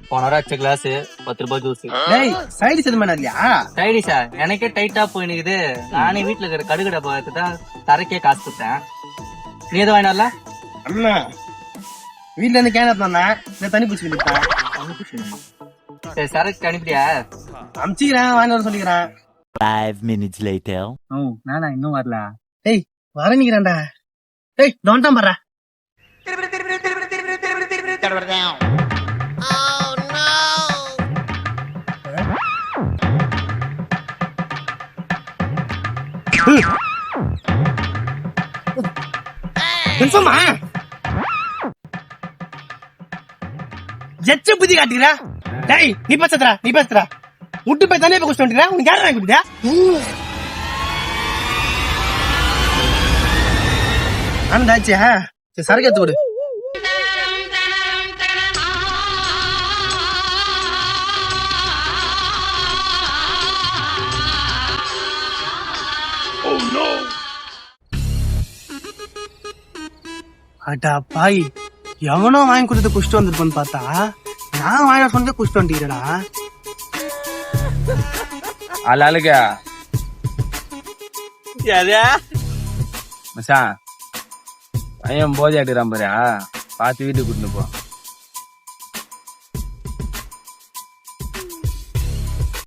போன வாரம் அச்ச கிளாஸ் 10 ரூபாய் ஜூஸ். டேய் சைடிஸ் எதுவுமே இல்லையா? சைடிஷா எனக்கே டைட்டா போயினுக்குது. நானே வீட்டுல இருக்கிற கடுகடை பார்த்து தான் தரக்கே காசு கொடுத்தேன். நீ எதுவும் வாங்கினால? அண்ணா வீட்டுல இருந்து கேன தானே இந்த தண்ணி பூச்சி கொடுத்தேன். சரி சரக்கு அனுப்பிட்டியா? அமிச்சிக்கிறேன் வாங்கி வர சொல்லிக்கிறேன். 5 minutes later. நானா இன்னும் வரல. டேய் வர நிக்கிறேன்டா. டேய் டோன்ட்டாம் பர்றா. கன்ஃபார்மா ஜெச்ச புத்தி காட்டுறா. டேய் நீ பேசுறா விட்டு போய் தானே குடிச்சு வந்துட்டா. உனக்கு யாரா குடிதா? ஆண்டாச்சியா சரி சரக்கு எடுத்து விடு. அடா பாய் எவனோ வாங்கி கொடுத்து குடிச்சிட்டு வந்திருப்பான்னு பார்த்தா நான் வாங்கி சொன்னதே குடிச்சிட்டு வந்துட்டீங்கடா. ஆளுக்கா மச்சான் பையன் போதை ஆட்டுறான் பாரு, பார்த்து வீட்டுக்கு கூட்டிட்டு போ.